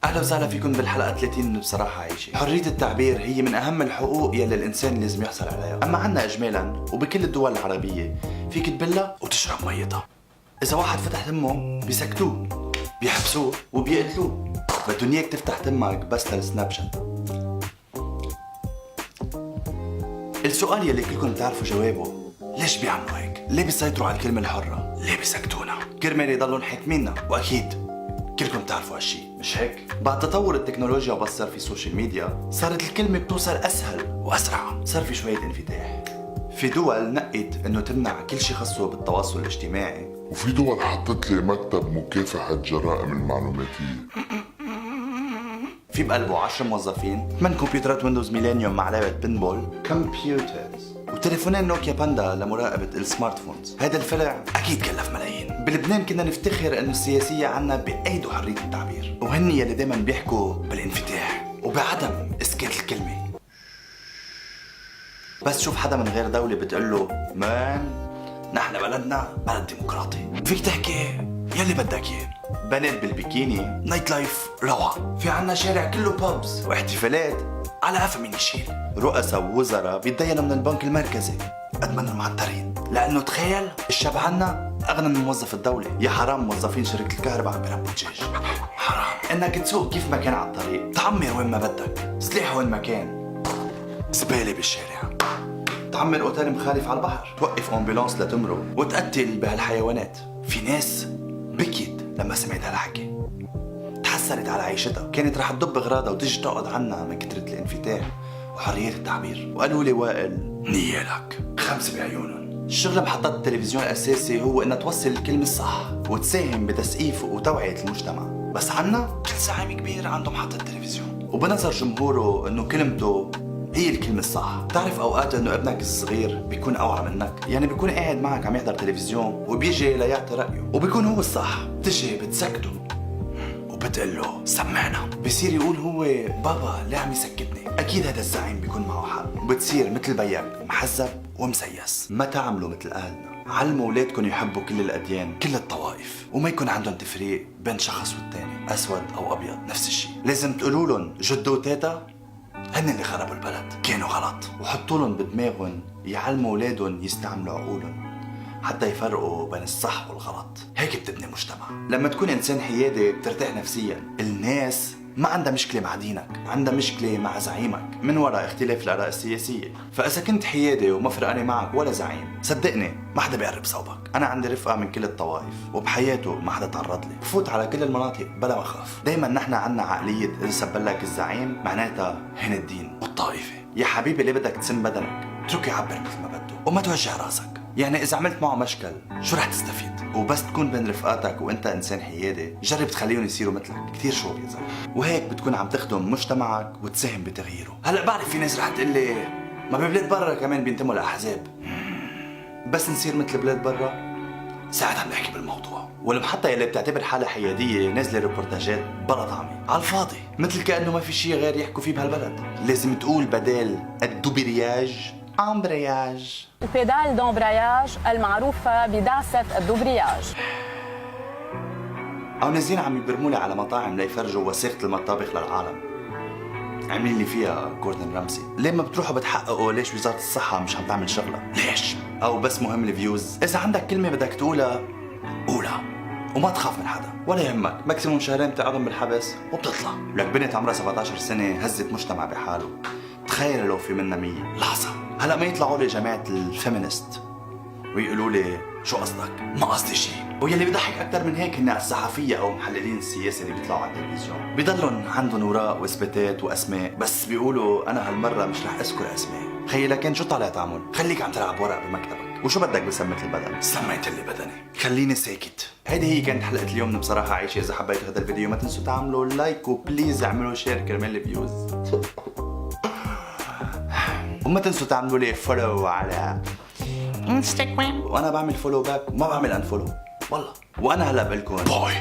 اهلا وسهلا فيكم بالحلقه 30 من بصراحه عايشه. حريه التعبير هي من اهم الحقوق يلي الانسان لازم يحصل عليها، اما عنا اجمالا وبكل الدول العربيه فيك تبلها وتشرب ميتها. اذا واحد فتح تمه بيسكتوه، بيحبسوه وبيقتلوه. بدهم اياك تفتح تمك بس للسناب شات. السؤال يلي كلكم بتعرفوا جوابه، ليش بيعملوا هيك؟ ليه بيسيطروا على الكلمه الحره؟ ليه بيسكتونا؟ كرمال يضلوا حاكميننا، واكيد كلكم بتعرفوا هالشي، مش هيك؟ بعد تطور التكنولوجيا وبس صار في سوشيال ميديا، صارت الكلمة بتوصل أسهل وأسرع، صار في شوية انفتاح. في دول نقت إنه تمنع كل شي خاصه بالتواصل الاجتماعي، وفي دول حطت لي مكتب مكافحة جرائم المعلوماتية. في بقلبه 10 موظفين، 8 كمبيوترات ويندوز ميلينيوم مع لعبة بنبول، كمبيوترز، وتليفونين نوكيا باندا لمراقبة السمارت فونز. هذا الفرع أكيد كلف ملايين. بلبنان كنا نفتخر إنه السياسية عنا بأيدوا حرية التعبير، وهن يلي دايما بيحكوا بالانفتاح وبعدم إسكات الكلمة. بس شوف حدا من غير دولة بتقول له مان نحن بلدنا بلد ديمقراطي، فيك تحكي يلي بدك اياه. بنات بالبيكيني، نايت لايف روعة، في عنا شارع كله بابز واحتفالات على قفا مين يشيل. رؤساء ووزراء بيتدينوا من البنك المركزي قد ما المعترين، لأنه تخيل الشعب عنا أغنى من موظف الدولة. يا حرام موظفين شركة الكهرباء عم بيربوا دجاج، حرام إنك تسوق كيف ما كان على الطريق، تعمر وين ما بدك، سلاح وين ما كان، زبالة بالشارع، تعمر اوتيل مخالف على البحر، توقف امبولانس لتمرق وتقتل بهالحيوانات. في ناس بكيت لما سمعت هالحكي، تحسرت على عيشتها، كانت رح تضب اغراضها وتيجي تقعد عنا من كثرة الانفتاح وحرية التعبير. وقالوا لي وائل نيالك 5 بعيونهم. الشغل محطات التلفزيون الاساسي هو انها توصل الكلمة الصح وتساهم بتسقيف وتوعية المجتمع، بس عنا كل زعيم كبير عنده محطة تلفزيون وبنظر جمهوره انه كلمته هي الكلمة الصح. بتعرف اوقات انه ابنك الصغير بيكون اوعى منك، يعني بيكون قاعد معك عم يحضر تلفزيون وبيجي ليعطي رأيه وبيكون هو الصح، بتجي بتسكته وبتقول له سمعنا، بصير يقول هو بابا ليه عم يسكتني. اكيد هذا الزعيم بيكون معه حق، وبتصير مثل بيك محزب ومسيس. ما تعملوا مثل اهلنا، علموا اولادكم يحبوا كل الاديان كل الطوائف، وما يكون عندهم تفريق بين شخص والتاني، اسود او ابيض نفس الشيء. لازم تقولوا لهم جدو وتيتا هن اللي خربوا البلد، كانوا غلط، وحطوا لهم بدماغهم يعلموا اولادهم يستعملوا عقولهم حتى يفرقوا بين الصح والغلط. هيك بتبني مجتمع. لما تكون انسان حيادي بترتاح نفسيا. الناس ما عندها مشكلة مع دينك، عندها مشكلة مع زعيمك من وراء اختلاف الآراء السياسية. فإذا كنت حيادي وما فرقاني معك ولا زعيم، صدقني ما حدا بيقرب صوبك. أنا عندي رفقة من كل الطوائف وبحياته ما حدا تعرض لي، بفوت على كل المناطق بلا ما أخاف. دايما نحن عنا عقلية إذا سبلك الزعيم معناتها هن الدين والطائفة. يا حبيبي اللي بدك تسم بدنك اتركه يعبر مثل ما بده وما توجع راسك. يعني إذا عملت معه مشكل شو رح تستفيد؟ وبس تكون بين رفقاتك وانت انسان حيادي، جرب تخليهم يصيروا مثلك، كثير شغل يا زلمه، وهيك بتكون عم تخدم مجتمعك وتساهم بتغييره. هلا بعرف في ناس رح تقول لي ما ببلاد برا كمان بينتموا لاحزاب، بس نصير مثل بلاد برا ساعتها بنحكي بالموضوع. والمحطة يلي بتعتبر حالها حيادية نازلة ريبورتاجات بلا طعمة على الفاضي، مثل كأنه ما في شيء غير يحكوا فيه بهالبلد. لازم تقول بدال الدوبرياج امبرياج، البيدال دومبرياج المعروفة بدعسة الدوبرياج. او نازلين عم يبرموا لي على مطاعم ليفرجوا وثيقة المطابخ للعالم، عاملين لي فيها جوردن رامسي. ليه ما بتروحوا بتحققوا ليش وزارة الصحة مش عم تعمل شغلها؟ ليش؟ او بس مهم الفيوز؟ اذا عندك كلمة بدك تقولها قولها وما تخاف من حدا ولا يهمك. ماكسيموم 2 بتقعدهم بالحبس وبتطلع. لك بنت عمرها 17 سنة هزت مجتمع بحاله، تخيل لو في منا 100 لحظة. هلا ما يطلعوا لي جماعة الفيمينست ويقولوا لي شو قصدك؟ ما قصدي شيء. واللي بيضحك اكثر من هيك هن الصحفيه او محللين السياسه اللي بيطلعوا على التلفزيون، بيضلهم عندهم اوراق واثباتات واسماء، بس بيقولوا انا هالمره مش رح اذكر اسماء. خيي لكن شو طالع تعمل؟ خليك عم تلعب ورق بمكتبك، وشو بدك بسمة البدن؟ سميت لي بدني، خليني ساكت. هيدي هي كانت حلقه اليوم من بصراحه عايشه. اذا حبيتوا هذا الفيديو ما تنسوا تعملوا لايك وبليز اعملوا شير كرمال الفيوز وما تنسوا تعملوا لي فولو على انستغرام، وانا بعمل فولو باك وما بعمل انفولو والله. وانا هلا بقول لكم باي.